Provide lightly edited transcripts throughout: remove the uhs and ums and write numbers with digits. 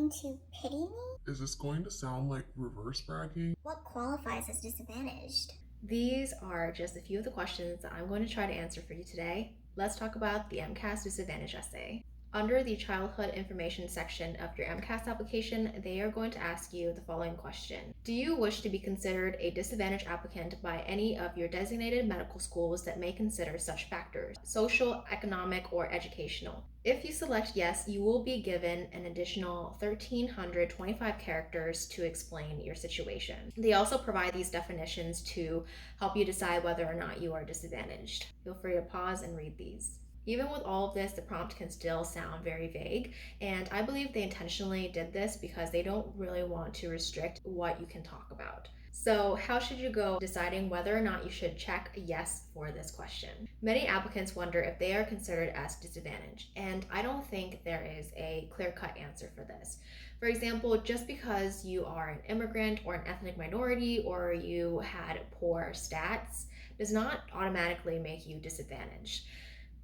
going to pity me? Is this going to sound like reverse bragging? What qualifies as disadvantaged? These are just a few of the questions that I'm going to try to answer for you today. Let's talk about the AMCAS disadvantage essay. Under the childhood information section of your AMCAS application, they are going to ask you the following question. Do you wish to be considered a disadvantaged applicant by any of your designated medical schools that may consider such factors, social, economic, or educational? If you select yes, you will be given an additional 1,325 characters to explain your situation. They also provide these definitions to help you decide whether or not you are disadvantaged. Feel free to pause and read these. Even with all of this, the prompt can still sound very vague, and I believe they intentionally did this because they don't really want to restrict what you can talk about. So how should you go deciding whether or not you should check yes for this question? Many applicants wonder if they are considered as disadvantaged, and I don't think there is a clear-cut answer for this. For example, just because you are an immigrant or an ethnic minority or you had poor stats does not automatically make you disadvantaged.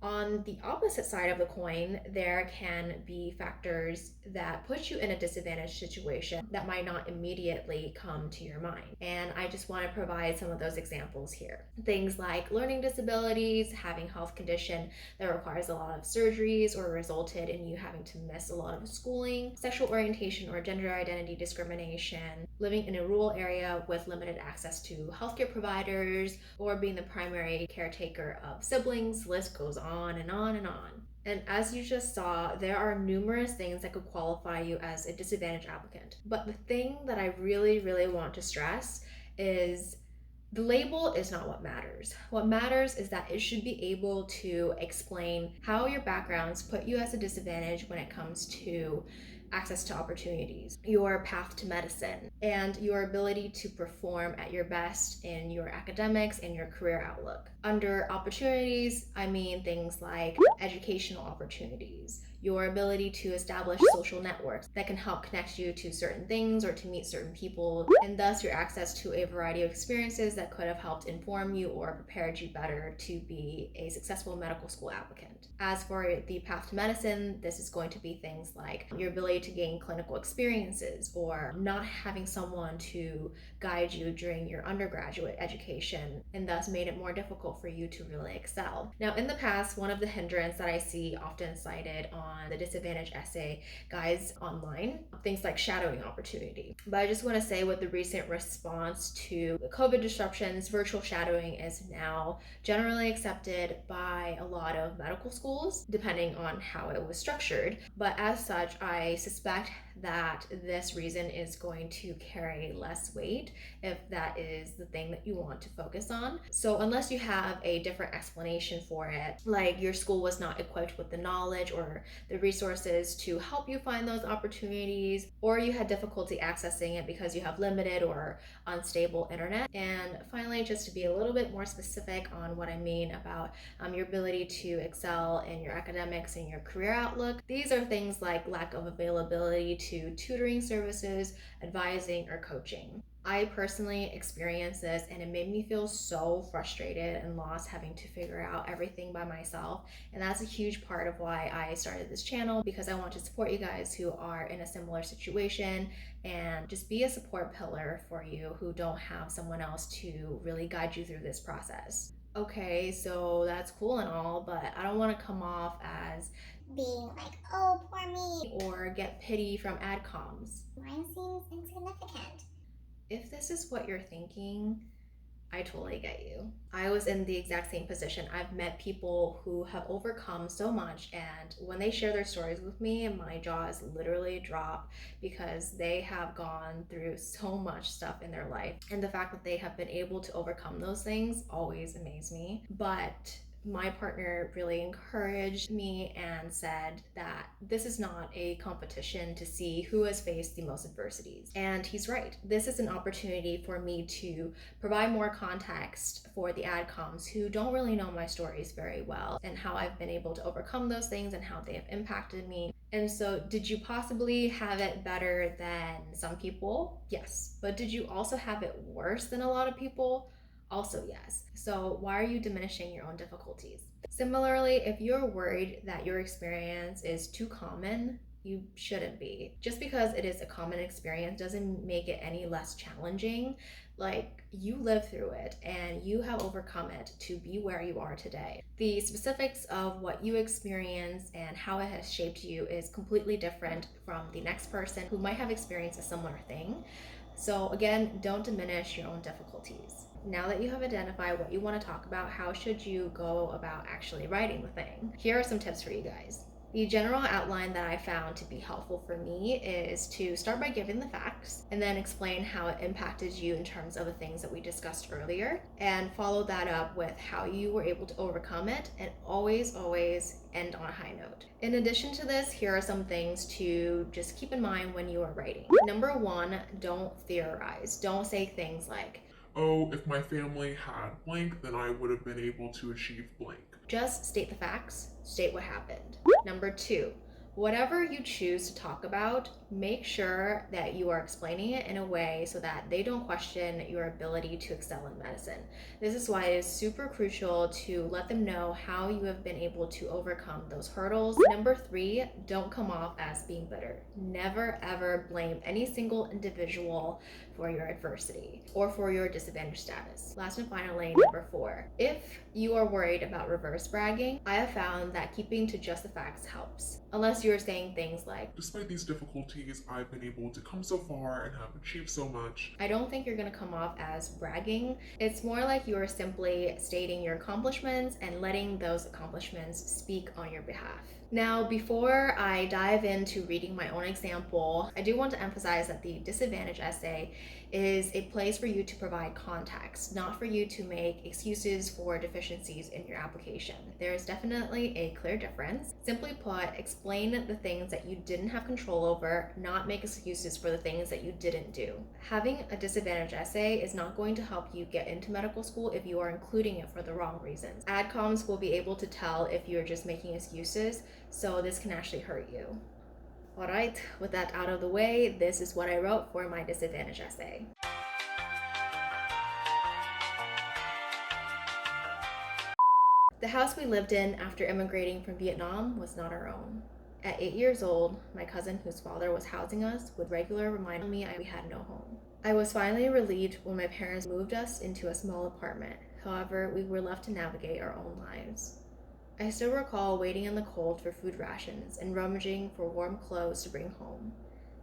On the opposite side of the coin, there can be factors that put you in a disadvantaged situation that might not immediately come to your mind. And I just want to provide some of those examples here. Things like learning disabilities, having health condition that requires a lot of surgeries or resulted in you having to miss a lot of schooling, sexual orientation or gender identity discrimination, living in a rural area with limited access to healthcare providers, or being the primary caretaker of siblings. The list goes on and on and on. And as you just saw, there are numerous things that could qualify you as a disadvantaged applicant. But the thing that I really, really want to stress is the label is not what matters. What matters is that it should be able to explain how your backgrounds put you as a disadvantage when it comes to access to opportunities, your path to medicine, and your ability to perform at your best in your academics and your career outlook. Under opportunities, I mean things like educational opportunities, your ability to establish social networks that can help connect you to certain things or to meet certain people, and thus your access to a variety of experiences that could have helped inform you or prepared you better to be a successful medical school applicant. As for the path to medicine, this is going to be things like your ability to gain clinical experiences or not having someone to guide you during your undergraduate education, and thus made it more difficult for you to really excel. Now, in the past, one of the hindrances that I see often cited on the disadvantage essay guides online, things like shadowing opportunity. But I just want to say, with the recent response to the COVID disruptions, virtual shadowing is now generally accepted by a lot of medical schools, depending on how it was structured. But as such, I suspect that this reason is going to carry less weight if that is the thing that you want to focus on. So unless you have a different explanation for it, like your school was not equipped with the knowledge or the resources to help you find those opportunities, or you had difficulty accessing it because you have limited or unstable internet. And finally, just to be a little bit more specific on what I mean about your ability to excel in your academics and your career outlook, these are things like lack of availability to tutoring services, advising, or coaching. I personally experienced this and it made me feel so frustrated and lost having to figure out everything by myself. And that's a huge part of why I started this channel, because I want to support you guys who are in a similar situation and just be a support pillar for you who don't have someone else to really guide you through this process. Okay, so that's cool and all, but I don't want to come off as Being like, oh, poor me. or get pity from adcoms. Mine seems insignificant. If this is what you're thinking, I totally get you. I was in the exact same position. I've met people who have overcome so much, and when they share their stories with me, my jaws literally drop because they have gone through so much stuff in their life. And the fact that they have been able to overcome those things always amazes me. But my partner really encouraged me and said that this is not a competition to see who has faced the most adversities. And he's right. This is an opportunity for me to provide more context for the adcoms who don't really know my stories very well and how I've been able to overcome those things and how they have impacted me. And so, did you possibly have it better than some people? Yes. But did you also have it worse than a lot of people? Also, yes. So why are you diminishing your own difficulties? Similarly, if you're worried that your experience is too common You shouldn't be. Just because it is a common experience doesn't make it any less challenging. Like, you lived through it and you have overcome it to be where you are today. The specifics of what you experience and how it has shaped you is completely different from the next person who might have experienced a similar thing. So again, don't diminish your own difficulties. Now that you have identified what you want to talk about, how should you go about actually writing the thing? Here are some tips for you guys. The general outline that I found to be helpful for me is to start by giving the facts and then explain how it impacted you in terms of the things that we discussed earlier, and follow that up with how you were able to overcome it, and always end on a high note. In addition to this, here are some things to just keep in mind when you are writing. Number one, don't theorize. Don't say things like, oh, if my family had blank, then I would have been able to achieve blank. just state the facts, state what happened. Number two, whatever you choose to talk about, make sure that you are explaining it in a way so that they don't question your ability to excel in medicine. This is why it is super crucial to let them know how you have been able to overcome those hurdles. Number three, don't come off as being bitter. Never ever blame any single individual for your adversity or for your disadvantaged status. Last and finally, number four, if you are worried about reverse bragging, I have found that keeping to just the facts helps. Unless you're saying things like, despite these difficulties, I've been able to come so far and have achieved so much. I don't think you're going to come off as bragging. It's more like you're simply stating your accomplishments and letting those accomplishments speak on your behalf. Now, before I dive into reading my own example, I do want to emphasize that the disadvantage essay is a place for you to provide context, not for you to make excuses for deficiencies in your application. There is definitely a clear difference. Simply put, explain the things that you didn't have control over, not make excuses for the things that you didn't do. Having a disadvantage essay is not going to help you get into medical school if you are including it for the wrong reasons. Adcoms will be able to tell if you're just making excuses, so this can actually hurt you. Alright, with that out of the way, this is what I wrote for my disadvantage essay. The house we lived in after immigrating from Vietnam was not our own. At 8 years old, my cousin, whose father was housing us, would regularly remind me we had no home. I was finally relieved when my parents moved us into a small apartment. However, we were left to navigate our own lives. I still recall waiting in the cold for food rations and rummaging for warm clothes to bring home.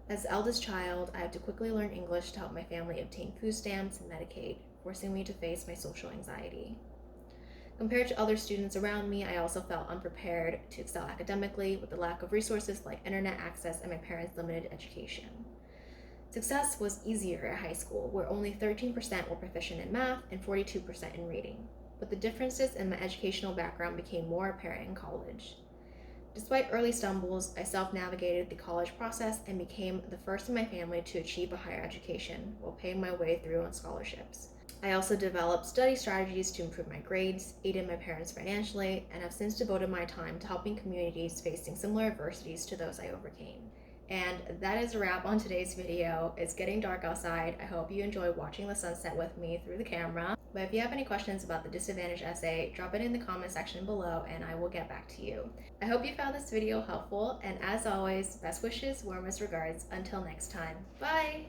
As the eldest child, I had to quickly learn English to help my family obtain food stamps and Medicaid, forcing me to face my social anxiety. Compared to other students around me, I also felt unprepared to excel academically with the lack of resources like internet access and my parents' limited education. Success was easier at high school, where only 13% were proficient in math and 42% in reading. But the differences in my educational background became more apparent in college. Despite early stumbles, I self-navigated the college process and became the first in my family to achieve a higher education while paying my way through on scholarships. I also developed study strategies to improve my grades, aided my parents financially, and have since devoted my time to helping communities facing similar adversities to those I overcame. And that is a wrap on today's video. It's getting dark outside. I hope you enjoy watching the sunset with me through the camera. But if you have any questions about the disadvantage essay, drop it in the comment section below and I will get back to you. I hope you found this video helpful, and as always, best wishes, warmest regards. Until next time, bye!